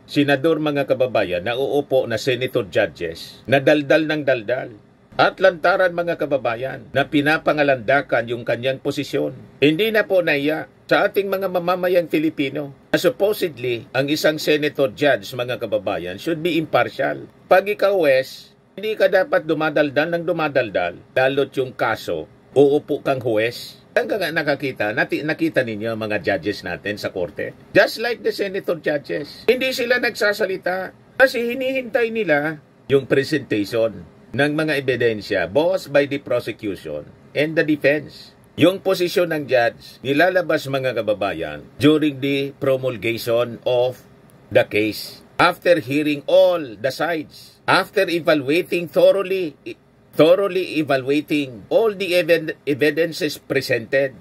senador mga kababayan na uupo na senator judges na daldal ng daldal. At lantaran mga kababayan na pinapangalandakan yung kanyang posisyon. Hindi na po naiya sa ating mga mamamayang Filipino na supposedly ang isang senator judge mga kababayan should be impartial. Pag ikaw Wes, hindi ka dapat dumadaldal ng dumadaldal, lalo't yung kaso, uupo kang huwes. Saan ka nga nakita ninyo mga judges natin sa korte? Just like the senator judges. Hindi sila nagsasalita kasi hinihintay nila yung presentation ng mga ebidensya both by the prosecution and the defense. Yung posisyon ng judge nilalabas mga kababayan during the promulgation of the case. After hearing all the sides, after evaluating thoroughly evaluating all the evidences presented.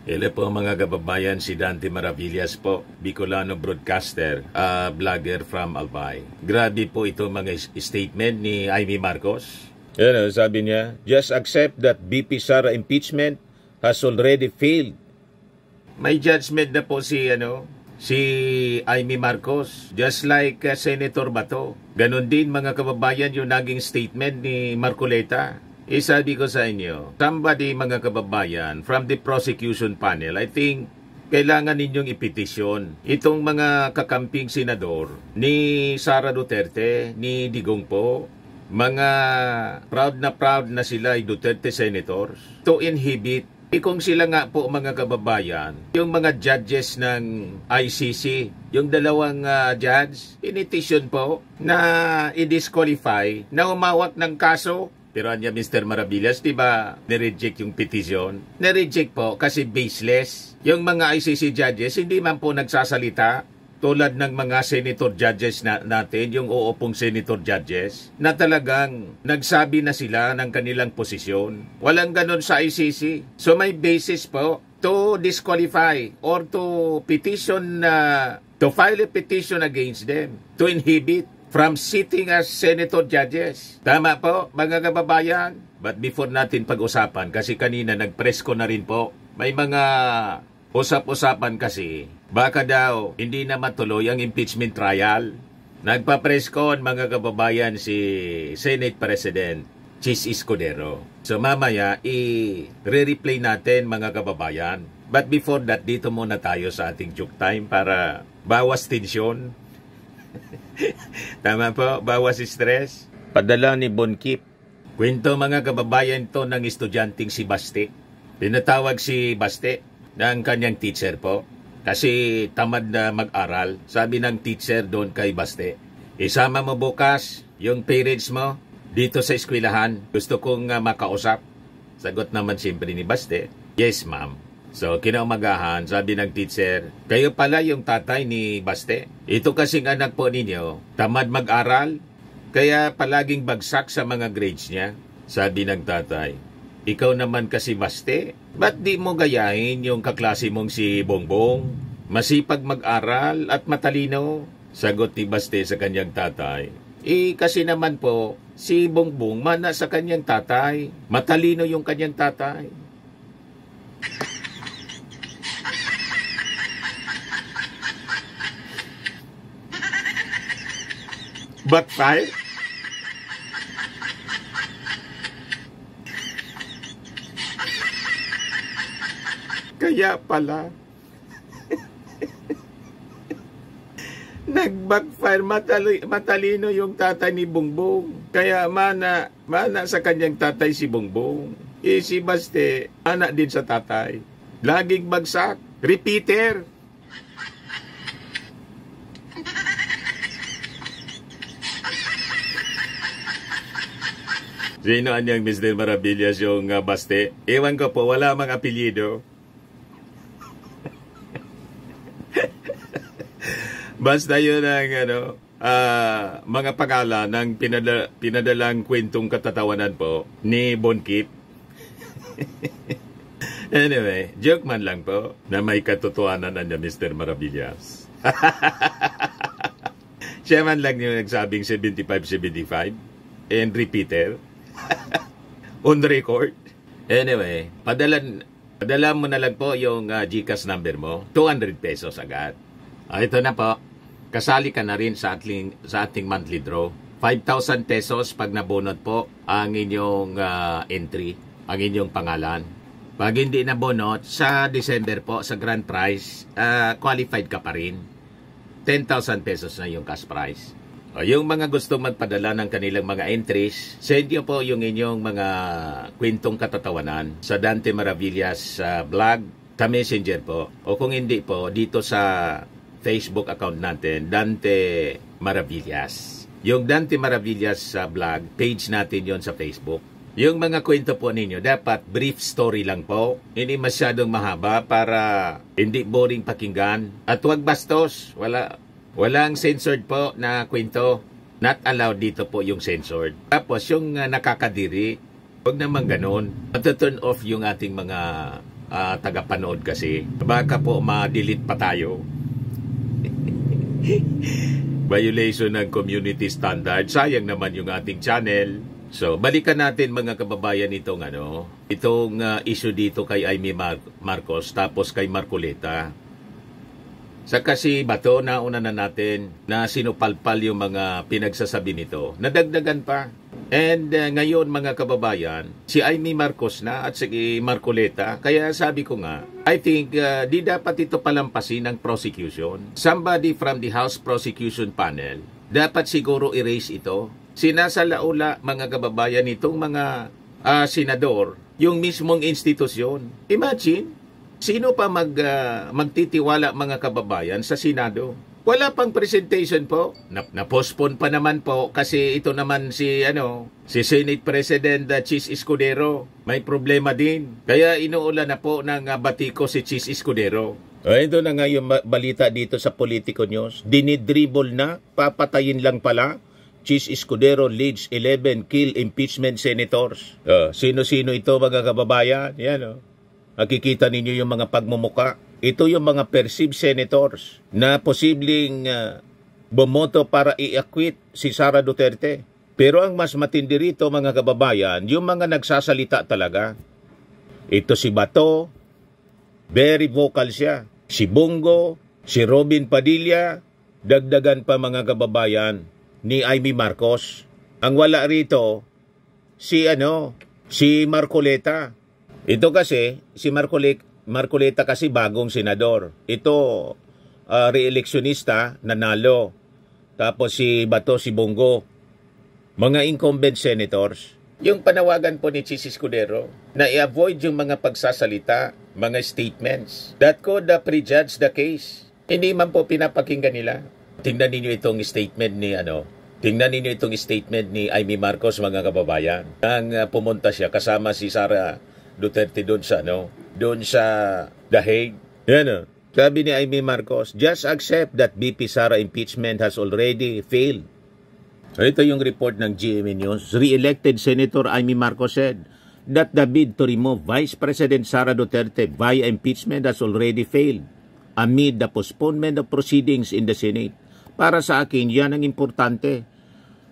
Hello po mga kababayan, si Dante Maravillas po, Bicolano broadcaster, vlogger from Albay. Grabe po ito mga statement ni Amy Marcos. Yan, sabi niya, just accept that BP Sara impeachment has already failed. May judgment na po si Amy Marcos, just like Senator Bato. Ganon din mga kababayan yung naging statement ni Marcoleta. Sabi ko sa inyo, somebody mga kababayan from the prosecution panel, I think kailangan ninyong ipetisyon itong mga kakamping senador ni Sara Duterte, ni Digong po, mga proud na sila ay Duterte senators, to inhibit. Kung sila nga po mga kababayan, yung mga judges ng ICC, yung dalawang judge, initisyon po na i-disqualify, na umawak ng kaso. Pero anya Mr. Maravillas, diba, nireject yung petition? Nireject po kasi baseless. Yung mga ICC judges, hindi man po nagsasalita tulad ng mga senator judges natin, yung uupong senator judges, na talagang nagsabi na sila ng kanilang posisyon. Walang ganon sa ICC. So may basis po to disqualify or to petition, to file a petition against them, to inhibit from sitting as senator judges. Tama po, mga kababayan. But before natin pag-usapan, kasi kanina nag-press ko na rin po, may mga usap-usapan kasi, baka daw hindi na matuloy ang impeachment trial. Nagpa-press con mga kababayan si Senate President Chis Escudero. So mamaya, i-replay natin mga kababayan. But before that, dito muna tayo sa ating joke time para bawas tensyon. Tama po, bawas stress. Padala ni Bonkip. Kwento mga kababayan to ng estudyanteng si Baste. Pinatawag si Baste ng kanyang teacher po. Kasi tamad na mag-aral. Sabi ng teacher doon kay Baste, isama mo bukas yung parents mo dito sa eskwelahan. Gusto kong makausap. Sagot naman siyempre ni Baste, yes ma'am. So, kinaumagahan, sabi ng teacher, kayo pala yung tatay ni Baste. Ito kasing anak po ninyo, tamad mag-aral, kaya palaging bagsak sa mga grades niya. Sabi ng tatay, ikaw naman kasi Baste, ba't di mo gayahin yung kaklase mong si Bongbong? Masipag mag-aral at matalino. Sagot ni Baste sa kanyang tatay, kasi naman po, si Bongbong mana sa kanyang tatay. Matalino yung kanyang tatay. Backfire? Kaya pala nag-backfire, matalino yung tatay ni Bongbong. Kaya mana sa kanyang tatay si Bongbong. Si Baste, anak din sa tatay. Laging bagsak. Repeater. Sino anyang Mr. Maravillas yung Baste? Ewan ko po, wala mang apelyido. Basta yun ang mga pangalan ng pinadalang kwentong katatawanan po ni Bonkip. Anyway, joke man lang po na may katotohanan na niya Mr. Maravillas. Siya man lang yung nagsabing 75-75. and repeater. On record. Anyway, padala mo na lang po yung GCash number mo. 200 pesos agad. Ito na po. Kasali ka na rin sa ating monthly draw. 5,000 pesos pag nabunot po ang inyong entry, ang inyong pangalan. Pag hindi nabunot, sa December po, sa grand prize, qualified ka pa rin. 10,000 pesos na yung cash prize. O, yung mga gusto magpadala ng kanilang mga entries, send nyo po yung inyong mga kwentong katatawanan sa Dante Maravillas blog, sa Messenger po. O kung hindi po, dito sa Facebook account natin, Dante Maravillas. Yung Dante Maravillas blog, page natin yon sa Facebook. Yung mga kwento po ninyo, dapat brief story lang po. Hindi masyadong mahaba para hindi boring pakinggan. At huwag bastos. Walang censored po na kwento. Not allowed dito po yung censored. Tapos yung nakakadiri, huwag naman ganun. Matuturn off yung ating mga tagapanood kasi. Baka po ma-delete pa tayo. Violation ng community standard. Sayang naman yung ating channel. So, balikan natin mga kababayan itong issue dito kay Amy Marcos tapos kay Marcoleta. Sa kasi bato, nauna na natin na sinupalpal yung mga pinagsasabi nito. Nadagdagan pa. And ngayon mga kababayan, si Amy Marcos na at si Marcoleta. Kaya sabi ko nga, I think di dapat ito palampasin ng prosecution. Somebody from the House Prosecution Panel, dapat siguro erase ito. Sinasalaula mga kababayan itong mga senador, yung mismong institusyon. Imagine, sino pa magtitiwala mga kababayan sa Senado? Wala pang presentation po. Na-postpone pa naman po kasi ito naman si Senate President Chis Escudero. May problema din. Kaya inuulan na po ng batiko si Chis Escudero. Ito na nga yung balita dito sa Politico News. Dinidribble na, papatayin lang pala. Chis Escudero leads 11 kill impeachment senators. Sino-sino ito mga kababayan? Yan Nakikita ninyo yung mga pagmumuka. Ito yung mga perceived senators na posibleng bumoto para i-acquit si Sara Duterte. Pero ang mas matindi rito mga kababayan, yung mga nagsasalita talaga. Ito si Bato, very vocal siya. Si Bongo, si Robin Padilla, dagdagan pa mga kababayan ni Amy Marcos. Ang wala rito si Marcoleta. Ito kasi si Marcoleta kasi bagong senador. Ito re-electionista nanalo. Tapos si Bato, si Bongo, mga incumbent senators. Yung panawagan po ni Chis Escudero na i-avoid yung mga pagsasalita, mga statements that could prejudge the case. Hindi man po pinapakinggan nila. Tingnan ninyo itong statement ni Amy Marcos mga kababayan. Nang pumunta siya kasama si Sara Duterte doon sa The Hague. Sabi ni Amy Marcos, just accept that BP Sara impeachment has already failed. Ito yung report ng GMA News. Re-elected Senator Amy Marcos said that the bid to remove Vice President Sara Duterte via impeachment has already failed amid the postponement of proceedings in the Senate. Para sa akin, yan ang importante.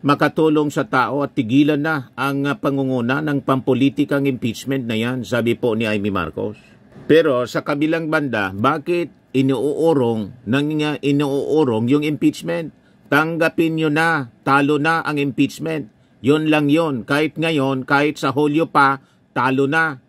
Makatulong sa tao at tigilan na ang pangunguna ng pampolitikang impeachment na yan, sabi po ni Amy Marcos. Pero sa kabilang banda, bakit inuurong yung impeachment? Tanggapin nyo na, talo na ang impeachment. Yun lang yun. Kahit ngayon, kahit sa Hulyo pa, talo na.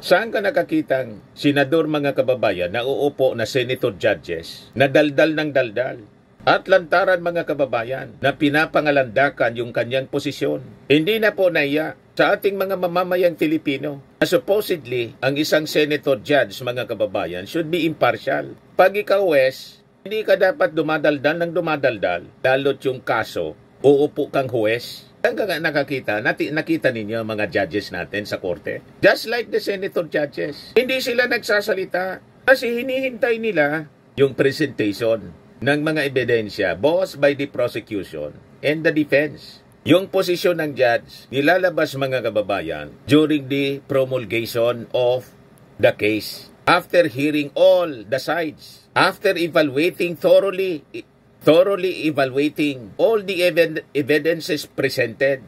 Saan ka nakakitang senador mga kababayan na uupo na senator judges na daldal ng daldal? At lantaran mga kababayan na pinapangalandakan yung kanyang posisyon. Hindi na po naiya sa ating mga mamamayang Filipino na supposedly ang isang senator judge mga kababayan should be impartial. Pag ikaw Wes, hindi ka dapat dumadaldal ng dumadaldal. Lalo't yung kaso, uupo kang huwes. Saan ka nga nakita ninyo mga judges natin sa korte? Just like the senator judges. Hindi sila nagsasalita kasi hinihintay nila yung presentation ng mga ebidensya both by the prosecution and the defense. Yung posisyon ng judge, nilalabas mga kababayan during the promulgation of the case. After hearing all the sides, after evaluating thoroughly evaluating all the evidences presented,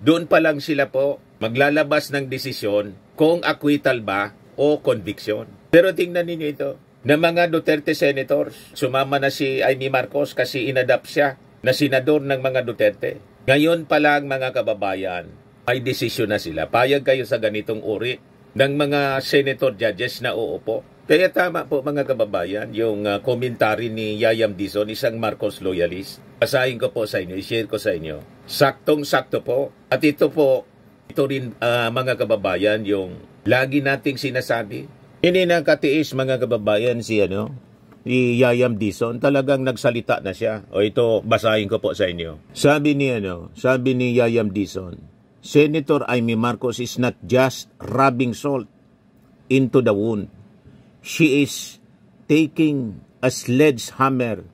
doon pa lang sila po maglalabas ng desisyon kung acquittal ba o conviction. Pero tingnan ninyo ito, na mga Duterte senators, sumama na si Amy Marcos kasi inadapt siya na senador ng mga Duterte. Ngayon pa lang mga kababayan, may desisyon na sila. Payag kayo sa ganitong uri ng mga senator judges na uupo. Kaya tama po mga kababayan, yung komentary ni Yayam Dizon, isang Marcos loyalist. Basahin ko po sa inyo, i-share ko sa inyo. Saktong-sakto po. At ito po, ito rin mga kababayan, yung lagi nating sinasabi. Hindi nakatiis mga kababayan si Yayam Dizon, talagang nagsalita na siya. O ito, basahin ko po sa inyo. Sabi ni Yayam Dizon, Senator Amy Marcos is not just rubbing salt into the wound. She is taking a sledgehammer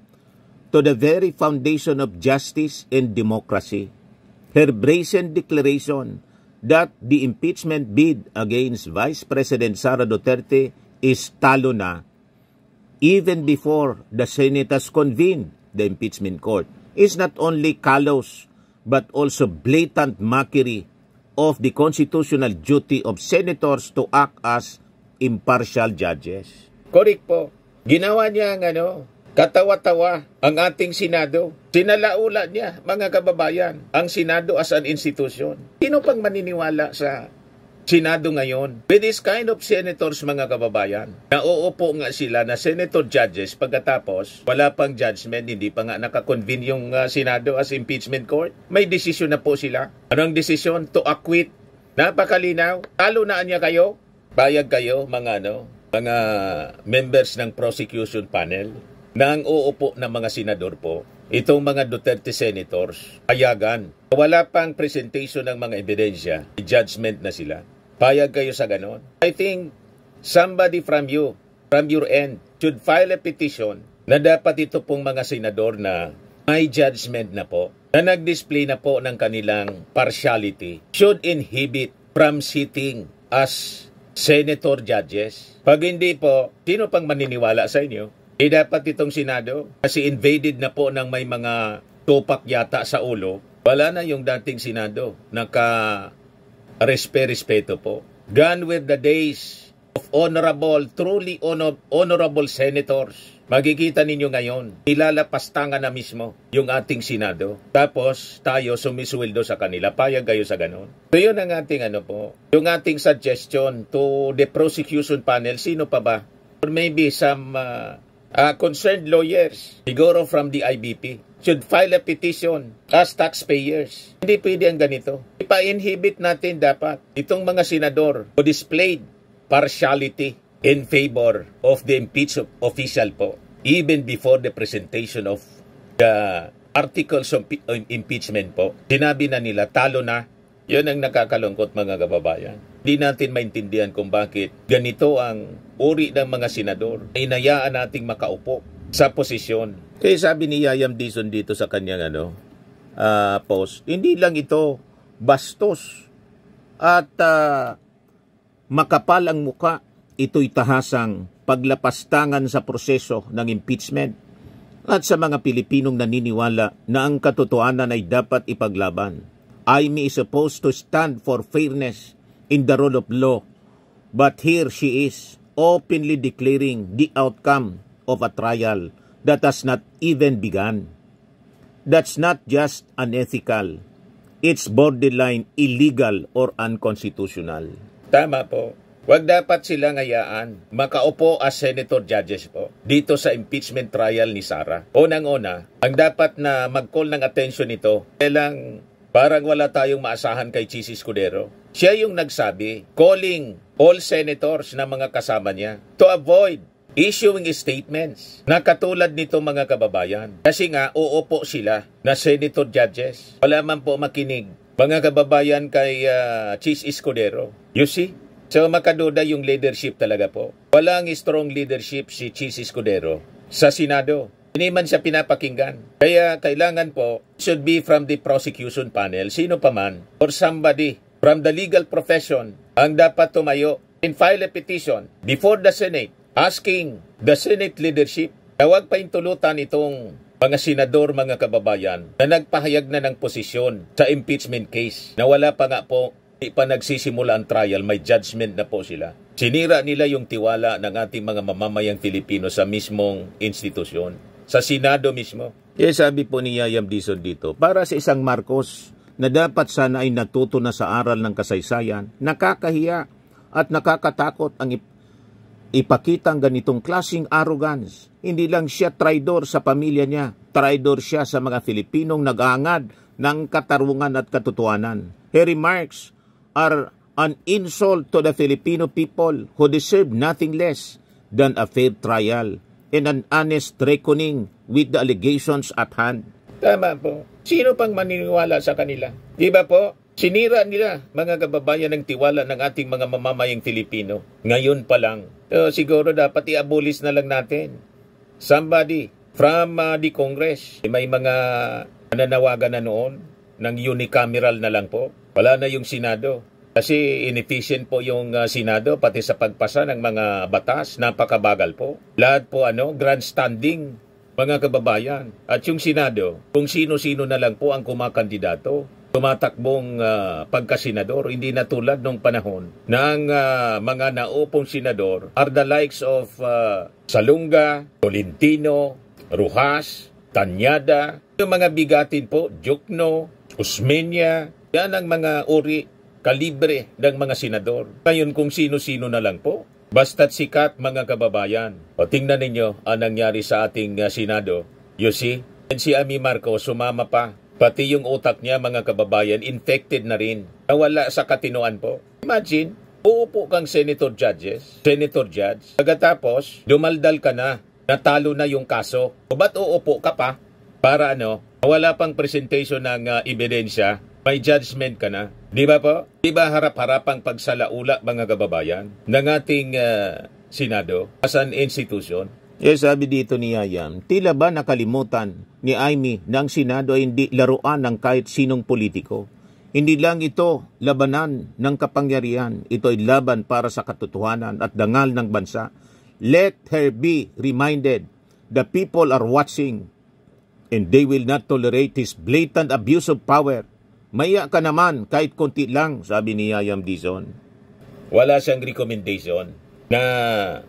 to the very foundation of justice and democracy. Her brazen declaration that the impeachment bid against Vice President Sara Duterte is talo na, even before the Senate has convened the impeachment court, is not only callous but also blatant mockery of the constitutional duty of senators to act as impartial judges. Correct po. Ginawa niya katawa-tawa ang ating Senado. Sinalaula niya, mga kababayan, ang Senado as an institution. Sino pang maniniwala sa Senado ngayon? With this kind of senators, mga kababayan, nauupo nga sila na senator judges pagkatapos, wala pang judgment, hindi pa nga nakakonvene yung Senado as impeachment court. May desisyon na po sila. Anong desisyon? To acquit. Napakalinaw. Talo na niya kayo. Bayag kayo, mga members ng prosecution panel na ang uupo ng mga senador po, itong mga Duterte senators, payagan. Wala pang presentation ng mga ebidensya, judgment na sila. Payag kayo sa ganon. I think somebody from your end, should file a petition na dapat ito pong mga senador na may judgment na po, na nag-display na po ng kanilang partiality, should inhibit from sitting as senator judges. Pag hindi po, sino pang maniniwala sa inyo? Dapat itong Senado, kasi invaded na po ng may mga tupak yata sa ulo, wala na yung dating Senado, naka-respeto po. Gone with the days of truly honorable senators. Makikita ninyo ngayon, ilalapastangan na mismo yung ating Senado. Tapos tayo sumisweldo sa kanila. Payag kayo sa ganon. So yun ang ating yung ating suggestion to the prosecution panel. Sino pa ba? Or maybe some concerned lawyers, siguro from the IBP, should file a petition as taxpayers. Hindi pwede ang ganito. Ipa-inhibit natin dapat itong mga senador who displayed partiality in favor of the impeached official po, even before the presentation of the articles of impeachment po. Sinabi na nila, talo na. Yun ang nakakalungkot mga kababayan. Hindi natin maintindihan kung bakit ganito ang uri ng mga senador. Inayaan nating makaupo sa posisyon. Kaya sabi ni Yayam Dizon dito sa kanyang post, hindi lang ito bastos at makapal ang muka. Ito'y tahasang paglapastangan sa proseso ng impeachment at sa mga Pilipinong naniniwala na ang katotohanan ay dapat ipaglaban. Amy is supposed to stand for fairness in the rule of law, but here she is openly declaring the outcome of a trial that has not even begun. That's not just unethical. It's borderline illegal or unconstitutional. Tama po. Huwag dapat silang hayaan makaupo as senator judges po dito sa impeachment trial ni Sara. Unang-una, ang dapat na mag-call ng attention nito, kailang parang wala tayong maasahan kay Chis Escudero. Siya yung nagsabi, calling all senators na mga kasama niya to avoid issuing statements na katulad nito mga kababayan. Kasi nga, uupo sila na senator judges. Wala man po makinig mga kababayan kay Chis Escudero. You see? So makaduda yung leadership talaga po. Walang strong leadership si Chis Escudero sa Senado. Hindi man siya pinapakinggan. Kaya kailangan po should be from the prosecution panel, sino pa man, or somebody from the legal profession ang dapat tumayo and file a petition before the Senate asking the Senate leadership na huwag paintulutan itong mga senador, mga kababayan, na nagpahayag na ng posisyon sa impeachment case na wala pa nga po, di pa nagsisimula ang trial, may judgment na po sila. Sinira nila yung tiwala ng ating mga mamamayang Pilipino sa mismong institusyon, sa Senado mismo. Sabi po ni Yayam Dizon dito, para sa isang Marcos na dapat sana ay natuto na sa aral ng kasaysayan, nakakahiya at nakakatakot ang ipakita ang ganitong klaseng arrogance. Hindi lang siya traidor sa pamilya niya, traidor siya sa mga Filipinong nag-aangad ng katarungan at katotohanan. Her remarks are an insult to the Filipino people who deserve nothing less than a fair trial and an honest reckoning with the allegations at hand. Tama po. Sino pang maniniwala sa kanila? Di ba po? Sinira nila, mga kababayan, ng tiwala ng ating mga mamamayang Filipino. Ngayon pa lang. Siguro dapat i-abolish na lang natin. Somebody from the Congress. May mga nananawagan na noon ng unicameral na lang po. Wala na yung Senado. Kasi inefficient po yung Senado, pati sa pagpasa ng mga batas, napakabagal po. Lahat po grandstanding, mga kababayan. At yung Senado, kung sino-sino na lang po ang kumakandidato, tumatakbong pagkasenador, hindi na tulad nung panahon ng mga naupong senador are the likes of Salunga, Tolentino, Rojas, Tanyada, yung mga bigatin po, Jokno, Usmeña, yan ang mga uri, kalibre ng mga senador. Ngayon kung sino-sino na lang po, basta't sikat, mga kababayan. O tingnan ninyo ang nangyari sa ating Senado. You see, si Amy Marcos sumama pa. Pati yung utak niya, mga kababayan, infected na rin. Nawala sa katinoan po. Imagine, uupo kang senator judge. Pagkatapos, dumaldal ka na. Natalo na yung kaso. O ba't uupo ka pa? Para wala pang presentation ng ebidensya, may judgment ka na. Di ba po? Di ba harap-harapang pagsalaula, mga kababayan, ng ating Senado as an institution? Sabi dito ni Yayam, tila ba nakalimutan ni Amy na ang Senado ay hindi laruan ng kahit sinong politiko? Hindi lang ito labanan ng kapangyarihan, ito ay laban para sa katotohanan at dangal ng bansa. Let her be reminded, the people are watching and they will not tolerate his blatant abuse of power. Maya ka naman kahit konti lang, sabi ni Yayam Dizon. Wala siyang recommendation na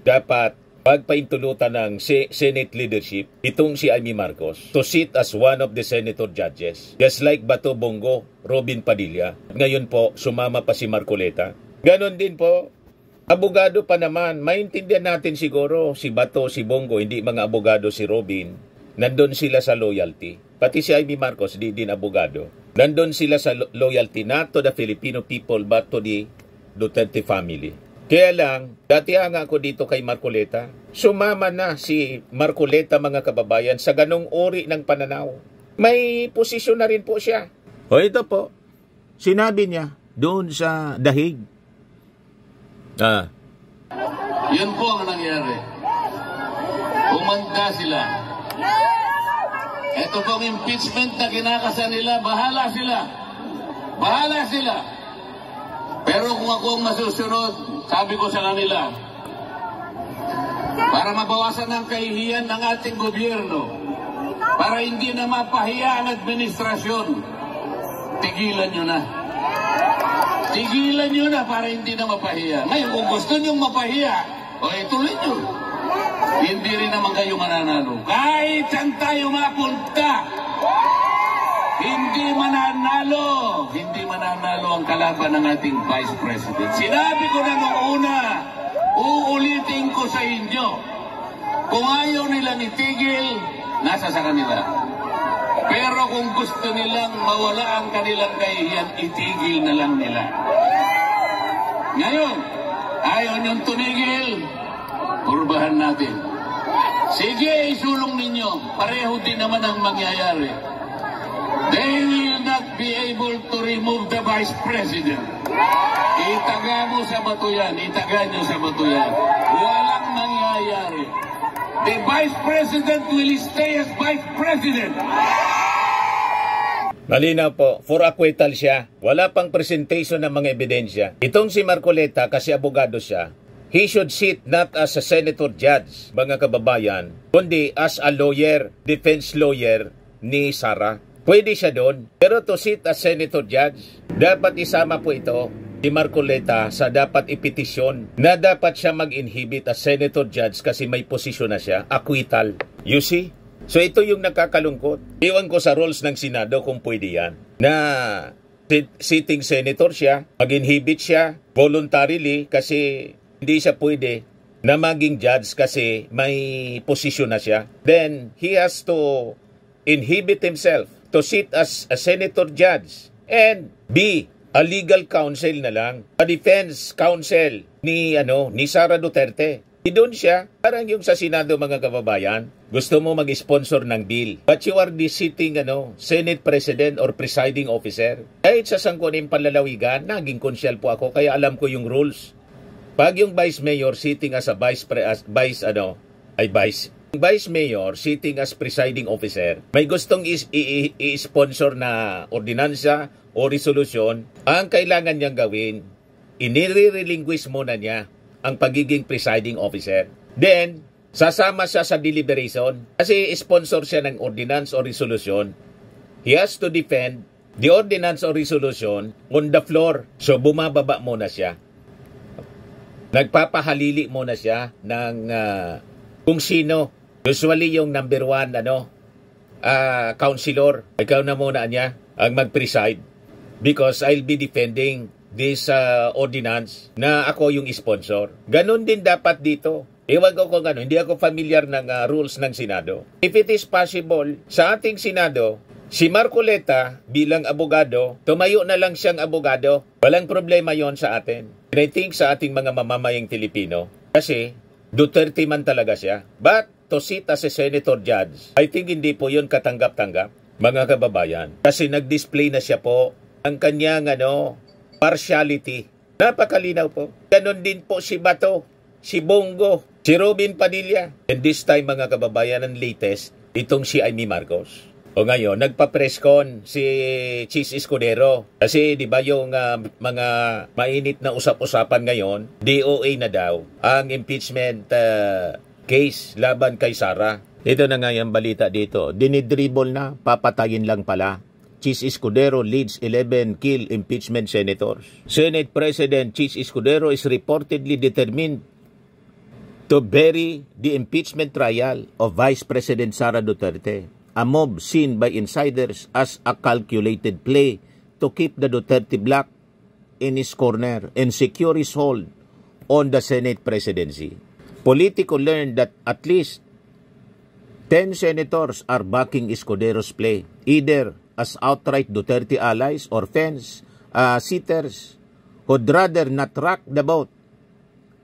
dapat pagpaintulutan ng Senate leadership itong si Amy Marcos to sit as one of the senator judges. Just like Bato Bongo, Robin Padilla. Ngayon po, sumama pa si Marcoleta. Ganon din po, abogado pa naman. Maintindihan natin siguro si Bato, si Bongo, hindi mga abogado si Robin. Nandun sila sa loyalty. Pati si Amy Marcos, di din abogado. Nandun sila sa loyalty not to the Filipino people but to the Duterte family. Kaya lang, dati nga ako dito kay Marcoleta, sumama na si Marcoleta, mga kababayan, sa ganong uri ng pananaw. May posisyon na rin po siya. O ito po, sinabi niya doon sa dahig. Yun po ang nangyari. Umanda sila. Ito pong impeachment na kinakasa nila, bahala sila. Bahala sila. Pero kung ako ang masusunod, sabi ko sa kanila, para mabawasan ang kahihiyan ng ating gobyerno, para hindi na mapahiya ang administrasyon, tigilan nyo na. Tigilan nyo na para hindi na mapahiya. Ngayon, kung gusto nyo mapahiya, ituloy nyo. Hindi rin naman kayo mananalo. Kahit saan tayo mapunta, hindi mananalo ang kalaban ng ating Vice President. Sinabi ko na noong una, uulitin ko sa inyo, kung ayaw nilang itigil, nasa sa kanila. Pero kung gusto nilang mawala ang kanilang kahihiyan, itigil na lang nila. Ngayon, ayaw niyong tumigil, purbahan natin. Sige, isulong ninyo. Pareho din naman ang mangyayari. They will not be able to remove the Vice President. Itaga mo sa bato yan. Itaga nyo sa bato yan. Walang mangyayari. The Vice President will stay as Vice President. Malinaw po, for acquittal siya. Wala pang presentation ng mga ebidensya. Itong si Marcoleta, kasi abogado siya, He should sit not as a senator judge, mga kababayan, kundi as a lawyer, defense lawyer ni Sara. Pwede siya doon, pero to sit as senator judge, dapat isama po ito ni Marcoleta sa dapat ipetisyon na dapat siya mag-inhibit as senator judge kasi may posisyon na siya, acquittal. You see? So ito yung nakakalungkot. Iwan ko sa rules ng Senado kung pwede yan. Na sitting senator siya, mag-inhibit siya voluntarily kasi hindi siya pwede na maging judge kasi may posisyon na siya. Then, he has to inhibit himself to sit as a senator judge and be a legal counsel na lang, a defense counsel ni Sara Duterte. Doon siya, parang yung sa Senado mga kababayan, gusto mo mag-sponsor ng bill. But you are the sitting Senate President or Presiding Officer. Kahit sa sangkuning panlalawigan, naging konsyal po ako, kaya alam ko yung rules. Pag yung Vice Mayor sitting as a Vice Mayor sitting as Presiding Officer, may gustong i-sponsor na ordinansa o resolusyon, ang kailangan niyang gawin, inire-relinquish muna niya ang pagiging Presiding Officer. Then, sasama siya sa deliberation kasi sponsor siya ng ordinance o resolution. He has to defend the ordinance or resolution on the floor. So, bumababa muna siya. Nagpapahalili muna siya ng kung sino. Usually yung number 1 councilor. Ikaw na muna niya ang mag-preside because I'll be defending this ordinance na ako yung sponsor. Ganon din dapat dito. Ewan ko kung ano, hindi ako familiar ng rules ng Senado. If it is possible, sa ating Senado, si Marcoleta bilang abogado, tumayo na lang siyang abogado. Walang problema yon sa atin. And I think sa ating mga mamamayang Pilipino, kasi Duterte man talaga siya. But to sit as a senator judge, I think hindi po yun katanggap-tanggap, mga kababayan. Kasi nag-display na siya po ang kanyang partiality. Napakalinaw po. Ganon din po si Bato, si Bongo, si Robin Padilla. And this time mga kababayan, ang latest, itong si Amy Marcos. O ngayon, nagpa-press con si Chis Escudero. Kasi di ba yung mga mainit na usap-usapan ngayon, DOA na daw ang impeachment case laban kay Sara. Ito na nga yung balita dito. Dinidribble na, papatayin lang pala. Chis Escudero leads 11 kill impeachment senators. Senate President Chis Escudero is reportedly determined to bury the impeachment trial of Vice President Sara Duterte. A move seen by insiders as a calculated play to keep the Duterte bloc in his corner and secure his hold on the Senate presidency. Politico learned that at least 10 senators are backing Escudero's play, either as outright Duterte allies or fence sitters who'd rather not rock the boat.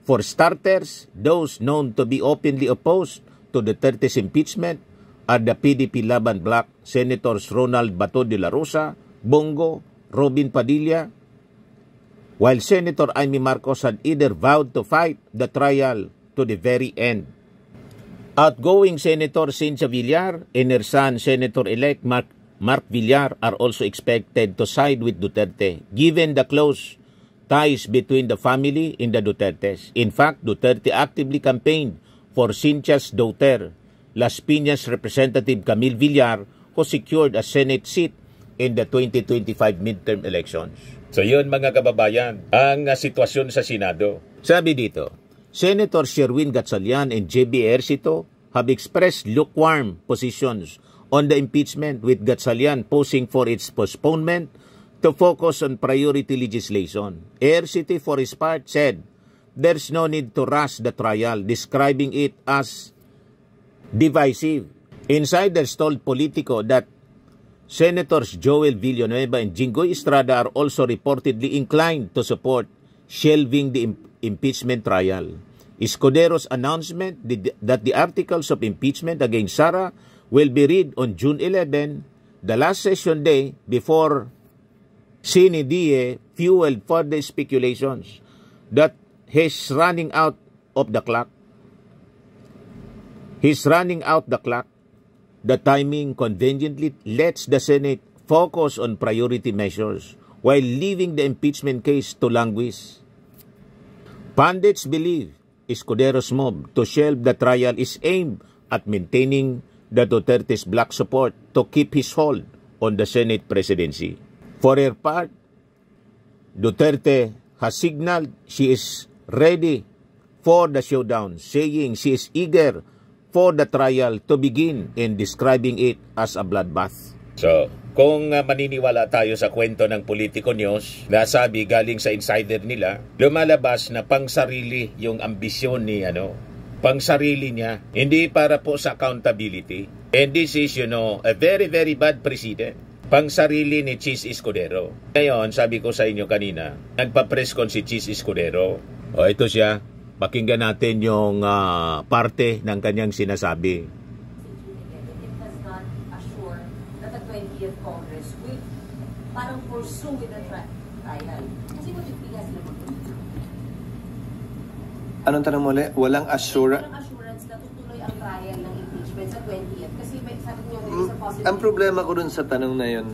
For starters, those known to be openly opposed to Duterte's impeachment are the PDP Laban Bloc Senators Ronald Bato de la Rosa, Bongo, Robin Padilla, while Senator Amy Marcos had either vowed to fight the trial to the very end. Outgoing Senator Cynthia Villar and her son Senator-elect Mark Villar are also expected to side with Duterte, given the close ties between the family and the Dutertes. In fact, Duterte actively campaigned for Cynthia's daughter, Las Piñas Representative Camille Villar, who secured a Senate seat in the 2025 midterm elections. So yun mga kababayan, ang sitwasyon sa Senado. Sabi dito, Senator Sherwin Gatchalian and J.B. Ercito have expressed lukewarm positions on the impeachment, with Gatchalian posing for its postponement to focus on priority legislation. Ercito, for his part, said there's no need to rush the trial, describing it as divisive. Insiders told Politico that Senators Joel Villanueva and Jinggoy Estrada are also reportedly inclined to support shelving the impeachment trial. Escudero's announcement that the articles of impeachment against Sara will be read on June 11, the last session day before Sine Die, fueled further speculations that he's running out the clock. The timing conveniently lets the Senate focus on priority measures while leaving the impeachment case to languish. Pundits believe Escudero's move to shelve the trial is aimed at maintaining the Duterte's black support to keep his hold on the Senate presidency. For her part, Duterte has signaled she is ready for the showdown, saying she is eager for the trial to begin and describing it as a bloodbath. So, kung maniniwala tayo sa kwento ng Politico News, nasabi galing sa insider nila, lumalabas na pangsarili yung ambisyon ni pangsarili niya, hindi para po sa accountability. And this is, a very, very bad precedent. Pangsarili ni Chis Escudero. Ngayon, sabi ko sa inyo kanina, nagpa-press con si Chis Escudero. O, ito siya. Pakinggan natin yung parte ng kanyang sinasabi. Congress will parang pursue with the trial. Kasi what if bigas na magpunin? Anong tanong mo ulit? Walang assurance? Walang assurance na tutuloy ang trial ng impeachment sa 20th. Kasi may sabi niyo may isang possible. Ang problema ko dun sa tanong na yun,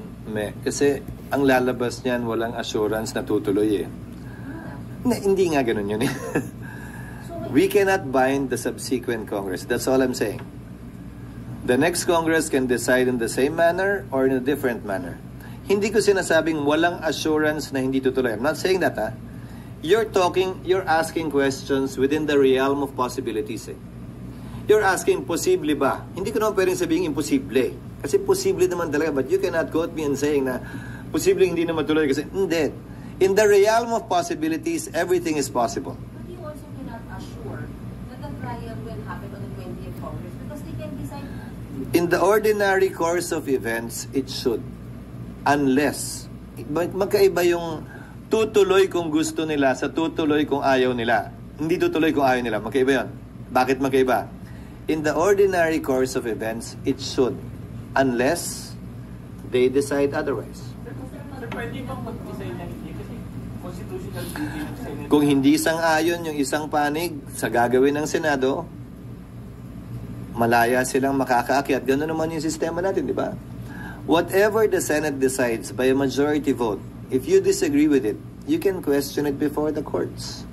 kasi ang lalabas niyan walang assurance na tutuloy hindi nga ganun yun We cannot bind the subsequent Congress. That's all I'm saying. The next Congress can decide in the same manner or in a different manner. Hindi ko sinasabing walang assurance na hindi tutuloy. I'm not saying that, You're asking questions within the realm of possibilities, You're asking, posible ba? Hindi ko naman pwedeng sabihin imposible. Kasi posible naman talaga, but you cannot quote me and saying na posible hindi na matuloy kasi hindi. In the realm of possibilities, everything is possible. But you also cannot assure that the trial will happen on the 20th Congress because they can decide. In the ordinary course of events, it should. Unless, magkaiba yung tutuloy kung gusto nila sa tutuloy kung ayaw nila. Hindi tutuloy kung ayaw nila. Magkaiba yun. Bakit magkaiba? In the ordinary course of events, it should. Unless they decide otherwise. Pwede bang mag-decide na hindi? Kasi constitutional duty ng Senate. Kung hindi sang-ayon yung isang panig sa gagawin ng Senado, malaya silang makakaakyat. Gano'n naman yung sistema natin, di ba? Whatever the Senate decides by a majority vote, if you disagree with it, you can question it before the courts.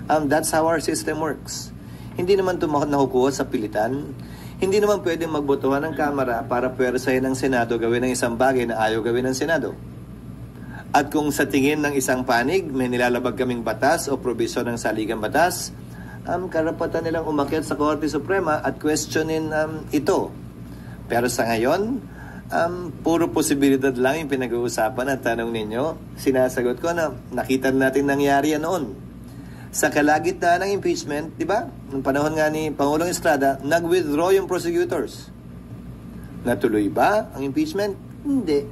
That's how our system works. Hindi naman ito nakukuha sa pilitan. Hindi naman pwedeng magbotohan ng Kamara para pwersahin ng Senado gawin ng isang bagay na ayaw gawin ng Senado. At kung sa tingin ng isang panig, may nilalabag kaming batas o probisyon ng saligang batas, karapatan nilang umakyat sa Korte Suprema at questionin ito. Pero sa ngayon, puro posibilidad lang yung pinag-uusapan at tanong ninyo. Sinasagot ko na nakita natin nangyari yan noon. Sa kalagitnaan ng impeachment, di ba? Noong panahon nga ni Pangulong Estrada, nag-withdraw yung prosecutors. Natuloy ba ang impeachment? Hindi.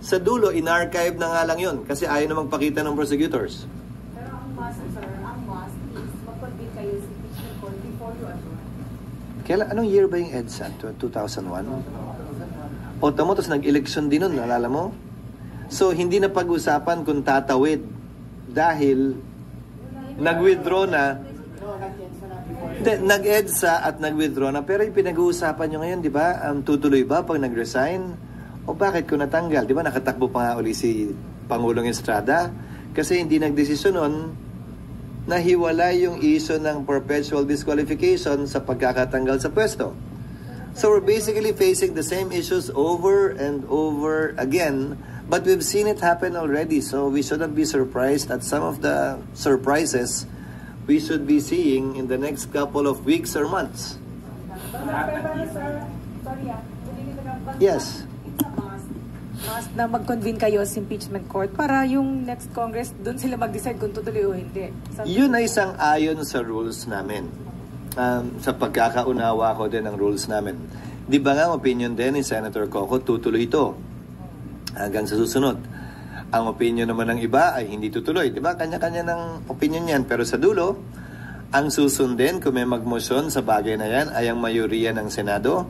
Sa dulo, in-archive na nga lang yun kasi ayaw na magpakita ng prosecutors. Pero ang must, sir, is mag-convene kayo sa impeachment court before you adjourn. Anong year ba yung EDSA? 2001? O tamo, tapos nag-election din nun, nalala mo? So, hindi na pag-usapan kung tatawid dahil nag-withdraw na. Nag-EDSA at nag-withdraw na. Pero yung pinag-uusapan nyo ngayon, di ba? Tutuloy ba pag nag-resign? O bakit kung natanggal? Di ba nakatakbo pa nga uli si Pangulong Estrada? Kasi hindi nagdesisyon nun na hiwalay yung issue ng perpetual disqualification sa pagkakatanggal sa pwesto. So we're basically facing the same issues over and over again, but we've seen it happen already. So we shouldn't be surprised at some of the surprises we should be seeing in the next couple of weeks or months. Yes. Must na mag-convene kayo sa impeachment court para yung next Congress, doon sila mag-decide kung tutuloy o hindi. Yun ay sang-ayon sa rules namin. Sa pagkakaunawa ko din ng rules namin. Di ba nga opinion din ni Senator Coco, tutuloy ito hanggang sa susunod. Ang opinion naman ng iba ay hindi tutuloy. Di ba? Kanya-kanya ng opinion yan. Pero sa dulo, ang susundin kung may magmosyon sa bagay na yan ay ang mayoriya ng Senado.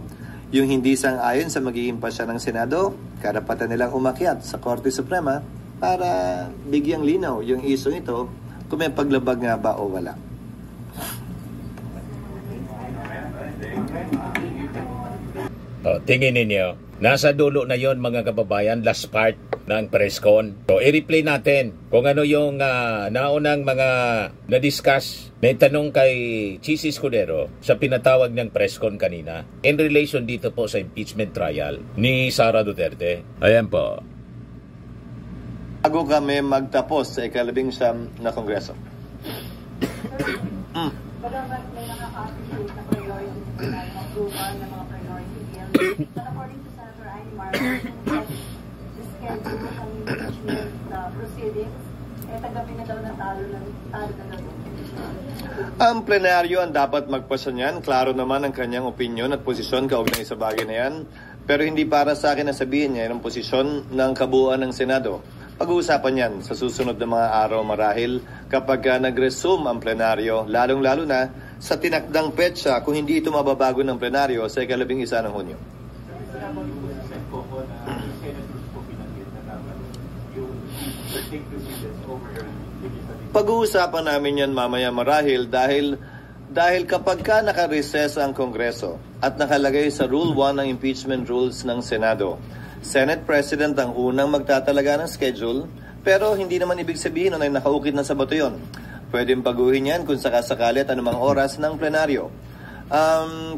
Yung hindi sang-ayon sa magiging pasya ng Senado, karapatan nilang umakyat sa Korte Suprema para bigyang linaw yung isyong ito kung may paglabag nga ba o wala. Tingin ninyo, nasa dulo na yon mga kababayan, last part. ng press con. So, i-replay natin kung ano yung naunang mga na-discuss na tanong kay Chis Escudero sa pinatawag ng press con kanina in relation dito po sa impeachment trial ni Sara Duterte. Ayan po. Bago kami magtapos sa ika-11 na Kongreso. Bagamat may nakaka-appreciate na priority na approval ng mga priority bills, but according to Senator Amy Marcos, the schedule ng impeachment proceedings, tagapin na daw ng talo na daw. Ang plenaryo ang dapat magpasa niyan. Klaro naman ang kanyang opinyon at posisyon kaugnay sa bagay na yan. Pero hindi para sa akin na sabihin niya ang posisyon ng kabuuan ng Senado. Pag-uusapan yan sa susunod na mga araw marahil kapag nag-resume ang plenaryo, lalong-lalo na sa tinakdang petsa kung hindi ito mababago ng plenaryo sa ika-11 ng Hunyo. Pag-uusapan namin yan mamaya marahil dahil kapag ka naka-recess ang Kongreso at nakalagay sa Rule 1 ng impeachment rules ng Senado, Senate President ang unang magtatalaga ng schedule, pero hindi naman ibig sabihin na nakaukit na sa bato yun. Pwedeng baguhin yan kung sakasakali at anumang oras ng plenaryo.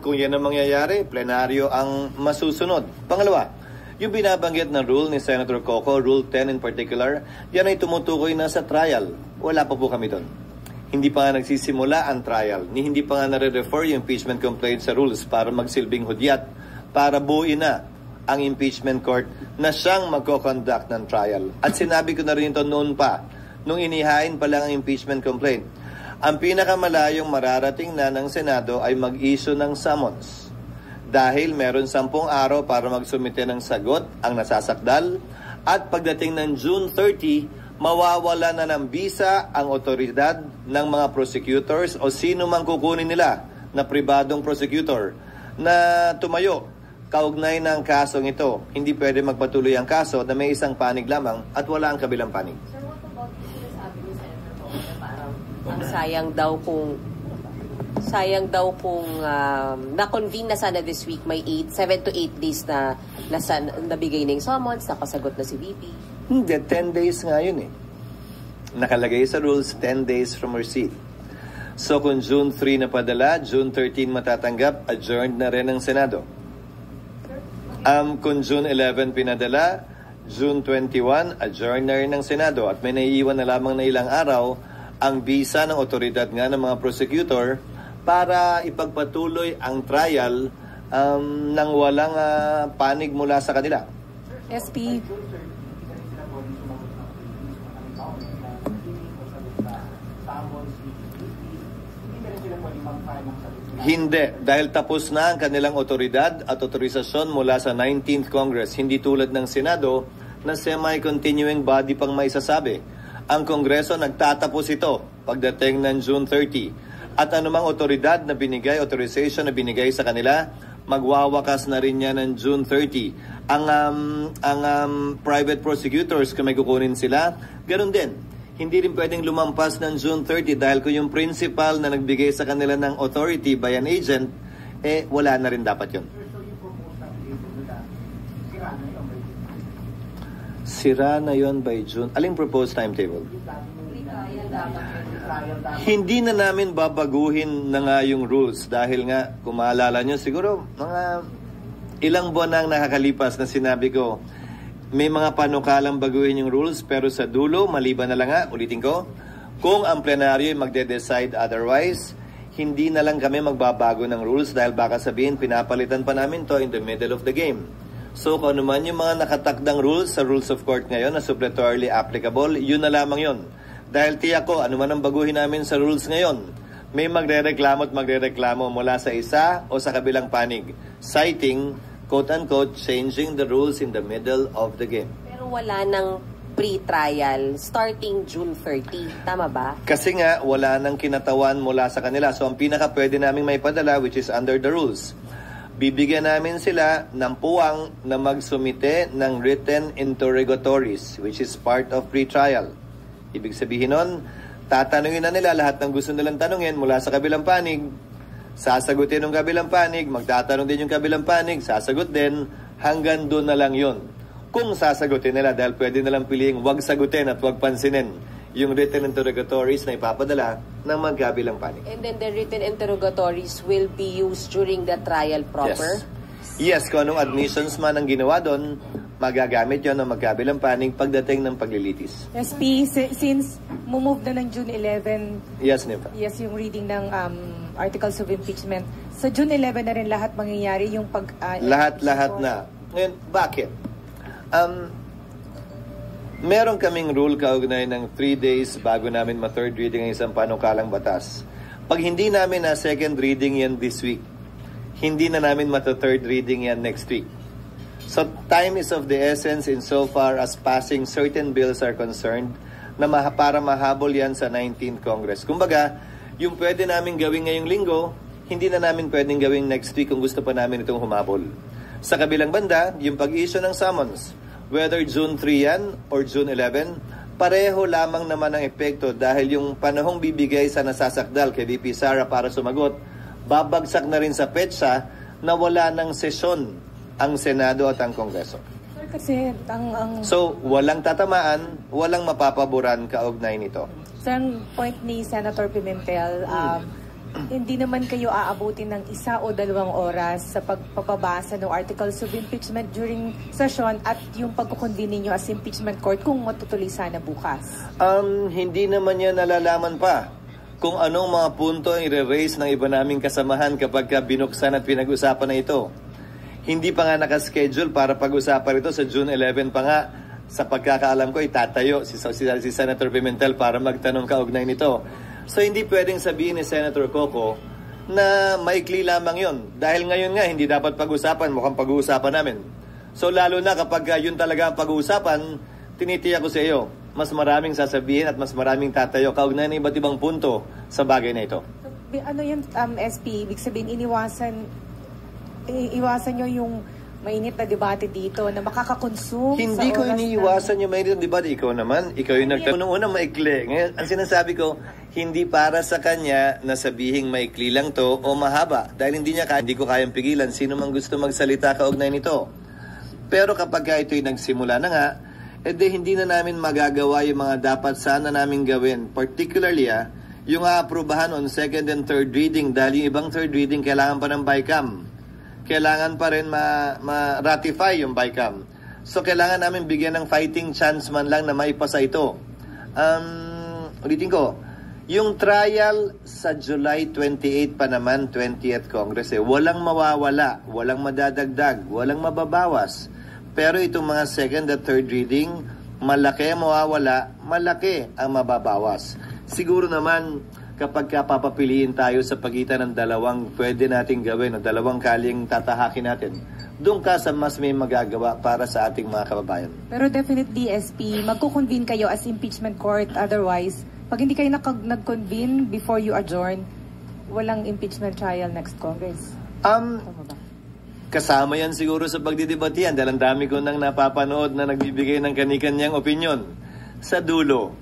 Kung yan ang mangyayari, plenaryo ang masusunod. Pangalawa, yung binabanggit na rule ni Senator Coco, Rule 10 in particular, yan ay tumutukoy na sa trial. Wala pa po kami doon. Hindi pa nga nagsisimula ang trial, hindi pa nga nare-refer yung impeachment complaint sa rules para magsilbing hudyat, para buuin na ang impeachment court na siyang magko-conduct ng trial. At sinabi ko na rin ito noon pa, nung inihain pa lang ang impeachment complaint. Ang pinakamalayong mararating na ng Senado ay mag-issue ng summons. Dahil meron 10 araw para magsumite ng sagot ang nasasakdal at pagdating ng June 30, mawawala na ng bisa ang otoridad ng mga prosecutors o sino mang kukunin nila na pribadong prosecutor na tumayo kaugnay ng kasong ito. Hindi pwede magpatuloy ang kaso na may isang panig lamang at wala ang kabilang panig. Sir, what about yung sinasabi ni Senator Coco na parang ang sayang daw kung na-convene na sana this week, may 7 to 8 days na nabigay na yung summons, nakasagot na si VP. Hindi, 10 days nga yun eh. Nakalagay sa rules, 10 days from receipt. So kung June 3 na padala, June 13 matatanggap, adjourned na rin ang Senado. Kung June 11 pinadala, June 21, adjourn na rin ng Senado at may naiiwan na lamang na ilang araw ang bisa ng otoridad nga ng mga prosecutor para ipagpatuloy ang trial nang walang panig mula sa kanila. SP. Hindi, dahil tapos na ang kanilang otoridad at otorisasyon mula sa 19th Congress. Hindi tulad ng Senado na semi-continuing body pang maisasabi. Ang Kongreso nagtatapos ito pagdating ng June 30. At anumang otoridad na binigay, authorization na binigay sa kanila, magwawakas na rin yan ng June 30. Ang private prosecutors, kung may kukunin sila, ganun din. Hindi rin pwedeng lumampas ng June 30 dahil kung yung principal na nagbigay sa kanila ng authority by an agent, wala na rin dapat yun. Sira na yun by June. Aling proposed timetable? Hindi na namin babaguhin na nga yung rules dahil nga, kung maalala nyo, siguro mga ilang buwan nang nakakalipas na sinabi ko, may mga panukalang baguhin yung rules pero sa dulo, maliban na lang nga, ulitin ko, kung ang plenaryo ay magde-decide otherwise, hindi na lang kami magbabago ng rules dahil baka sabihin pinapalitan pa namin to in the middle of the game. So kung ano man yung mga nakatakdang rules sa rules of court ngayon na suppletorily applicable, yun na lamang yun. Dahil tiyak ko, ano man ang baguhin namin sa rules ngayon, may magre-reklamo at magre-reklamo mula sa isa o sa kabilang panig, citing quote-unquote, changing the rules in the middle of the game. Pero wala nang pre-trial starting June 30. Tama ba? Kasi nga, wala nang kinatawan mula sa kanila. So, ang pinaka pwede namin may padala, which is under the rules, bibigyan namin sila ng puwang na magsumite ng written interrogatories, which is part of pre-trial. Ibig sabihin nun, tatanungin na nila lahat ng gusto nilang tanungin mula sa kabilang panig, sasagutin ng kabilang panig, magtatanong din yung kabilang panig, sasagot din, hanggang doon na lang yun. kung sasagutin nila, dahil pwede nilang piliing wag sagutin at wag pansinin yung written interrogatories na ipapadala ng magkabilang panig. And then the written interrogatories will be used during the trial proper? Yes, kung anong admissions man ang ginawa doon, magagamit yon ng magkabilang panig pagdating ng paglilitis. SP, since move na ng June 11, Yes, Nympha. yes, yung reading ng articles of impeachment, sa June 11 na rin lahat mangyayari yung pag... Lahat na. Ngayon, bakit? Meron kaming rule kaugnay ng 3 days bago namin ma-third reading ang isang panukalang batas. Pag hindi namin na second reading yan this week, hindi na namin mata-third reading yan next week. So time is of the essence insofar as passing certain bills are concerned na para mahabol yan sa 19th Congress. Kumbaga, yung pwede namin gawin ngayong linggo, hindi na namin pwedeng gawin next week kung gusto pa namin itong humabol. Sa kabilang banda, yung pag-issue ng summons, whether June 3 yan or June 11, pareho lamang naman ang epekto dahil yung panahong bibigay sa nasasakdal kay VP Sara para sumagot, babagsak na rin sa petsa na wala ng sesyon ang Senado at ang Kongreso. Kasi So, walang tatamaan, walang mapapaboran kaugnay nito. sa point ni Senator Pimentel, hindi naman kayo aabutin ng 1 o 2 oras sa pagpapabasa ng articles of impeachment during session at yung pagkukonvene ninyo as impeachment court kung matutuloy sana bukas. Hindi naman yan nalalaman pa kung anong mga punto ang i-raise ng iba naming kasamahan kapag binuksan at pinag-usapan na ito. Hindi pa nga nakaschedule para pag-usapan ito sa June 11 pa nga. Sa pagkakaalam ko, itatayo si Senator Pimentel para magtanong kaugnay nito. So hindi pwedeng sabihin ni Senator Coco na maikli lamang yon. Dahil ngayon nga, hindi dapat pag-usapan, mukhang pag-uusapan namin. So lalo na kapag yun talaga ang pag-uusapan, tinitiyak ko sa iyo, mas maraming sasabihin at mas maraming tatayo kaugnay ng iba't ibang punto sa bagay na ito. Ano yun, SP, ibig sabihin, iwasan nyo yung mainit na debate dito na makakakonsume Hindi sa ko oras iniiwasan yung mainit na debate. Ikaw naman, ikaw yung nagtanong maikli. Ngayon, ang sinasabi ko, hindi para sa kanya na sabihing maikli lang to o mahaba. Dahil hindi ko kayang pigilan sino man gusto magsalita kaugnay nito. Pero kapag ito'y nagsimula na nga, hindi na namin magagawa yung mga dapat sana namin gawin. Particularly, yung aaprubahan on second and third reading dahil yung ibang third reading kailangan pa ng BICAM. Kailangan pa rin ma-ratify yung BICAM. So, kailangan namin bigyan ng fighting chance man lang na maipasa ito. Ulitin ko, yung trial sa July 28 pa naman, 20th Congress, walang mawawala, walang madadagdag, walang mababawas. Pero itong mga second at third reading, malaki ang mawawala, malaki ang mababawas. Siguro naman, kapag papapiliin tayo sa pagitan ng dalawang pwede nating gawin o dalawang kaling tatahakin natin, doon ka sa mas may magagawa para sa ating mga kababayan. Pero definitely, SP, magkukonvene kayo as impeachment court. Otherwise, pag hindi kayo nag-convene before you adjourn, walang impeachment trial next Congress. Kasama yan siguro sa pagdidebatihan dahil ang dami ko nang napapanood na nagbibigay ng kani-kanyang opinyon. Sa dulo,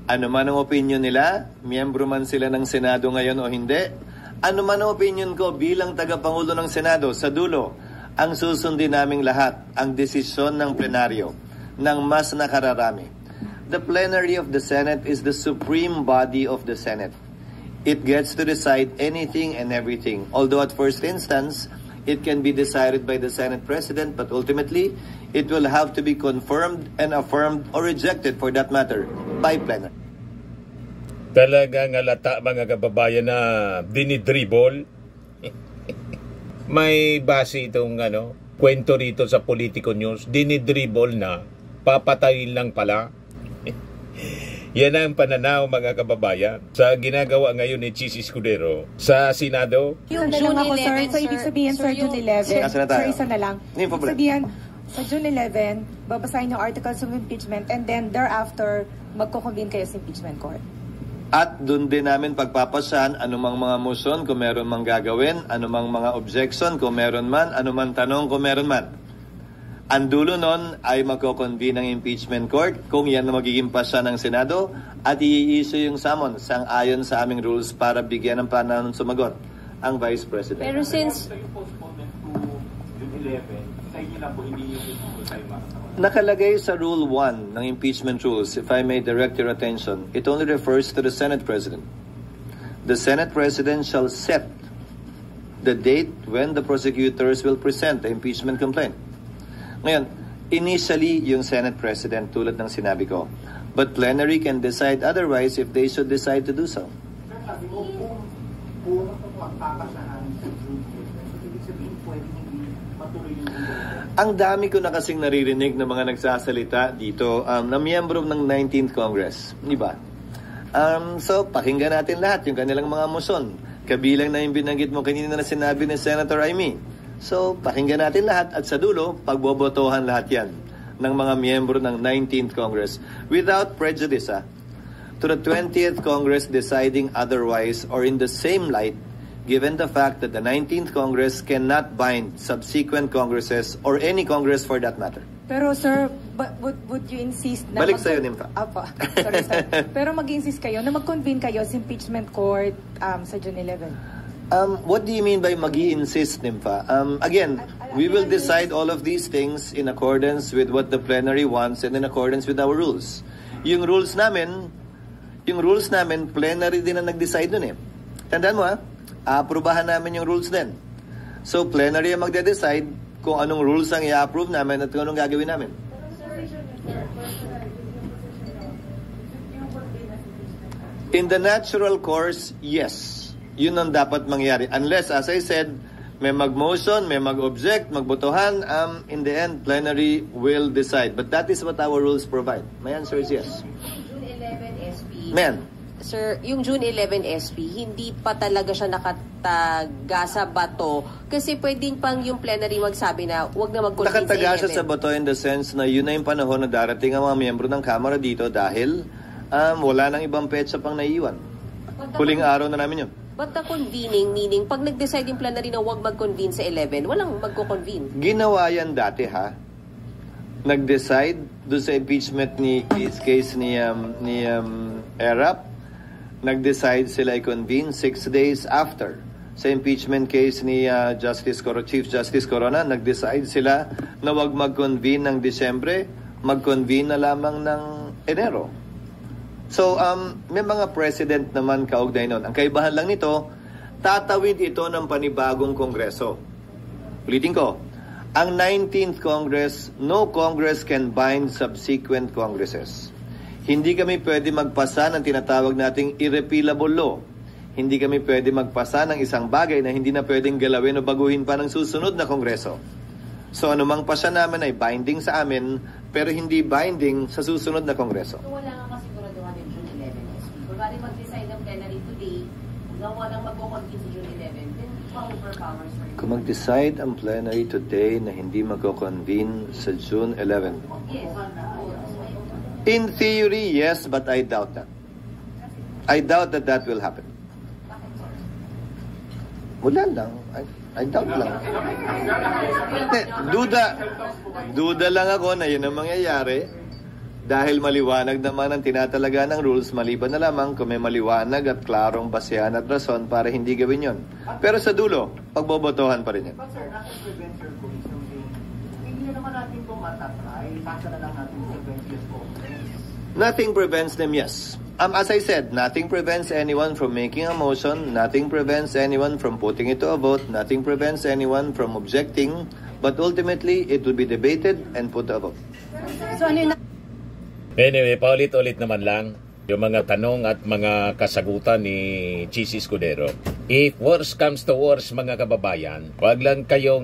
ano man ang opinion nila, miyembro man sila ng Senado ngayon o hindi, ano man ang opinion ko bilang tagapangulo ng Senado, sa dulo, ang susundin naming lahat, ang desisyon ng plenaryo, ng mas nakararami. The plenary of the Senate is the supreme body of the Senate. It gets to decide anything and everything. Although at first instance, it can be decided by the Senate President, but ultimately, it will have to be confirmed and affirmed or rejected for that matter by plenary. Talagang halata mga kababayan na dinidribble. May base itong kwento rito sa Politico News. Dinidribble na, papatayin lang pala. Yan ang pananaw mga kababayan sa ginagawa ngayon ni Chis Escudero sa Senado. Yung June 11, so ibig sabihin, sir, June 11. Sir, isa na lang. Ibig sabihin, sa June 11, babasahin yung articles of impeachment and then thereafter, magkukonvene kayo sa impeachment court. At doon din namin pagpapasyan anumang mga motion kung meron mang gagawin, anumang mga objection kung meron man, anumang tanong kung meron man. Ang dulo nun ay magko-convene ng impeachment court kung yan na magiging pasya ng Senado at i-issue yung summons sang-ayon sa aming rules para bigyan ng panahon sumagot ang Vice President. Pero since yung postponement to June 11, hinihintay niyo na po, hindi yung full-time Nakalagay sa Rule 1 ng impeachment rules, if I may direct your attention, it only refers to the Senate President. The Senate President shall set the date when the prosecutors will present the impeachment complaint. Ngayon, initially, yung Senate President, tulad ng sinabi ko, but plenary can decide otherwise if they should decide to do so. Ang dami ko na kasing naririnig ng mga nagsasalita dito na miyembro ng 19th Congress, di ba? So, pakinggan natin lahat yung kanilang mga motion. Kabilang na yung binanggit mo kanina na sinabi ni Senator Amy. So, pakinggan natin lahat at sa dulo, pagbobotohan lahat yan ng mga miyembro ng 19th Congress without prejudice to the 20th Congress deciding otherwise or in the same light, given the fact that the 19th Congress cannot bind subsequent Congresses or any Congress for that matter. Pero sir, would you insist na... Balik sa'yo, Nympha. Apa, sorry sir. Pero mag-insist kayo na mag-convene kayo sa impeachment court sa June 11? What do you mean by mag-i-insist, Nympha? Again, we will decide all of these things in accordance with what the plenary wants and in accordance with our rules. Yung rules namin, plenary din na nag-decide dun eh. Tandaan mo aaprubahan namin yung rules din. So, plenary ang magde-decide kung anong rules ang i-approve namin at kung anong gagawin namin. In the natural course, yes. Yun ang dapat mangyari. Unless, as I said, may mag-motion, may mag-object, magbotohan, in the end, plenary will decide. But that is what our rules provide. My answer is yes. June 11 SP. Ma'am. Sir, yung June 11 SP, hindi pa talaga siya nakataga sa bato kasi pwedeng pang yung plenary magsabi na wag na mag-convene sa 11. Nakataga siya sa bato in the sense na yun na yung panahon na darating ang mga miyembro ng Kamara dito dahil wala nang ibang petsa pang naiiwan. Huling araw na namin yun. But the convening, meaning pag nag-decide yung plenary na wag mag-convene sa 11, walang magko-convene. Ginawa yan dati Nag-decide doon sa impeachment case ni Erap. Nag-decide sila i-convene 6 days after. Sa impeachment case ni Chief Justice Corona, nag-decide sila na wag mag-convene ng Disyembre, mag-convene na lamang ng Enero. So, may mga president naman kaugnay nun. Ang kaibahan lang nito, tatawid ito ng panibagong kongreso. Ulitin ko, ang 19th Congress, no Congress can bind subsequent Congresses. Hindi kami pwede magpasa ng tinatawag nating irrepealable law. Hindi kami pwede magpasa ng isang bagay na hindi na pwedeng galawin o baguhin pa ng susunod na kongreso. So anumang pasa namin ay binding sa amin, pero hindi binding sa susunod na kongreso. So wala nga kasiguraduhan yung June 11 SP. Kung bali mag-decide ng plenary today, hanggang walang magko-convene sa June 11, then pa-overpowers for you. Kung mag-decide ang plenary today na hindi magko-convene sa June 11. Yes. In theory, yes, but I doubt that. I doubt that that will happen. Wala lang. I doubt lang. Duda lang ako na yun ang mangyayari dahil maliwanag naman ang tinatalaga ng rules, maliban na lamang kung may maliwanag at klarong basehan at rason para hindi gawin yon. Pero sa dulo, pagbobotohan pa rin yan. But sir, hindi na naman natin ito matatry. Pasa na lang natin sa 20th Congress. Nothing prevents them, yes. As I said, nothing prevents anyone from making a motion, nothing prevents anyone from putting it to a vote, nothing prevents anyone from objecting, but ultimately, it will be debated and put to a vote. So ano yun? Anyway, paulit-ulit naman lang yung mga tanong at mga kasagutan ni Chis Escudero. If worse comes to worse, mga kababayan, wag lang tayong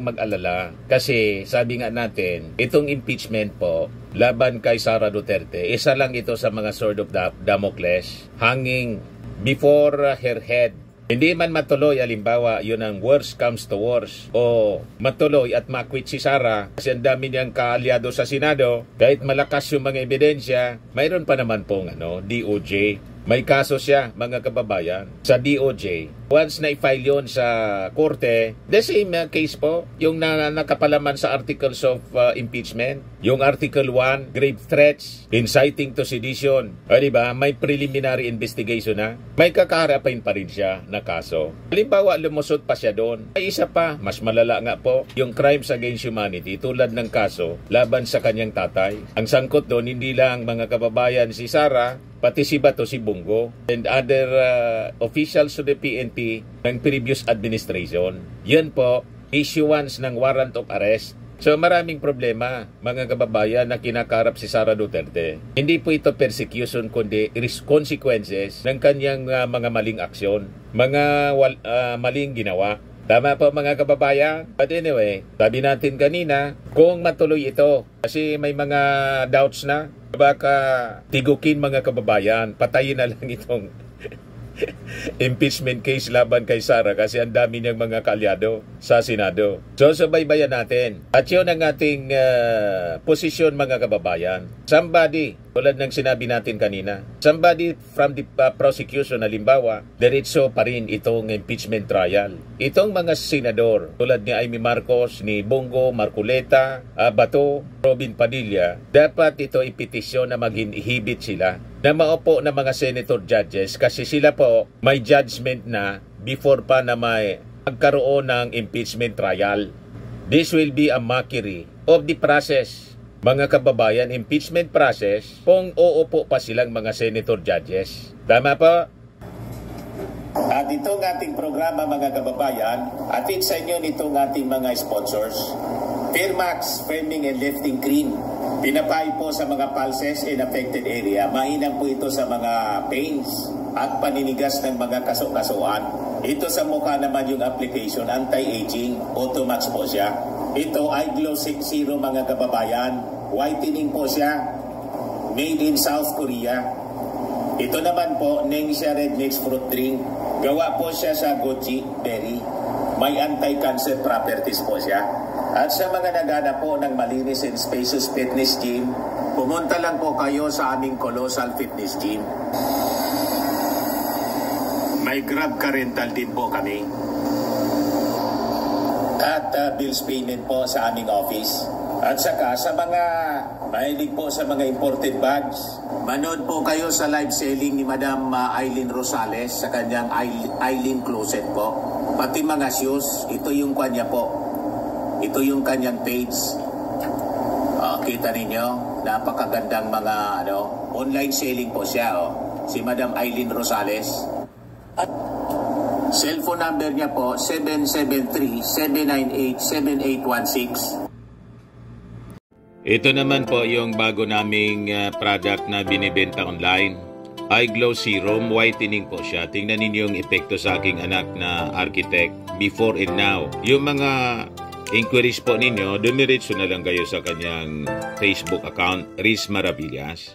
mag-alala kasi sabi nga natin, itong impeachment po laban kay Sara Duterte, isa lang ito sa mga sword of Damocles hanging before her head. Hindi man matuloy, alimbawa, yun ang worst comes to worst, o matuloy at makwit si Sara kasi ang dami niyang kaalyado sa Senado, kahit malakas yung mga ebidensya, mayroon pa naman pong DOJ. May kaso siya, mga kababayan, sa DOJ Once na i-file yun sa korte, the same case po, yung nakapalaman sa articles of impeachment, yung Article 1, grave threats, inciting to sedition. O diba, may preliminary investigation na, may kakaharapin pa rin siya na kaso. Halimbawa, lumusot pa siya doon. Ay isa pa, mas malala nga po, yung crimes against humanity tulad ng kaso laban sa kanyang tatay. Ang sangkot doon, hindi lang mga kababayan si Sara, pati si Bato, si Bungo, and other officials of the PNP ng previous administration. Yan po, issuance ng warrant of arrest. So maraming problema, mga kababayan, na kinakarap si Sara Duterte. Hindi po ito persecution, kundi consequences ng kanyang mga maling aksyon, mga maling ginawa. Tama po mga kababayan. But anyway, sabi natin kanina, kung matuloy ito, kasi may mga doubts na, baka tigukin mga kababayan, patayin na lang itong impeachment case laban kay Sara kasi ang dami niyang mga kaalyado sa Senado. So subaybayan natin. At yun ang ating posisyon mga kababayan. Somebody, tulad ng sinabi natin kanina, somebody from the prosecution, halimbawa, diretso pa rin itong impeachment trial. Itong mga senador, tulad ni Amy Marcos, ni Bongo, Marcoleta, Bato, Robin Padilla, dapat ito ipetisyon na mag-inhibit sila na maupo ng mga senator judges kasi sila po may judgment na before pa na may magkaroon ng impeachment trial. This will be a mockery of the process. Mga kababayan, impeachment process kung uupo pa silang mga senator judges. Tama po? At itong ating programa mga kababayan, atid sa inyo nitong ating mga sponsors. Fairmax, Framing and Lifting Cream. Pinapay po sa mga pulses in affected area. Mainam po ito sa mga pains at paninigas ng mga kaso-kasuan. Ito sa mukha naman yung application, anti-aging, Automax po siya. Ito ay Glow 60 mga kababayan. Whitening po siya. Made in South Korea. Ito naman po, Ningxia Red Mix Fruit Drink. Gawa po siya sa goji berry. May anti-cancer properties po siya. At sa mga nagana po ng malinis and spacious fitness gym, pumunta lang po kayo sa aming Colossal Fitness Gym. May Grab Car Rental din po kami. At bills payment po sa aming office. At saka sa mga mahilig po sa mga imported bags, manood po kayo sa live selling ni Madam Aileen Rosales sa kanyang Aileen Closet po. Pati mga shoes, ito yung kanya po. Ito yung kanyang page. Kita ninyo, napakagandang mga online selling po siya. Si Madam Aileen Rosales. At cellphone number niya po, 773-798-7816. Ito naman po yung bago naming product na binibenta online. Eye Glow Serum, whitening po siya. Tingnan ninyo yung epekto sa aking anak na architect before and now. Yung mga inquiries po ninyo, dumiretso na lang kayo sa kanyang Facebook account, Riz Maravillas.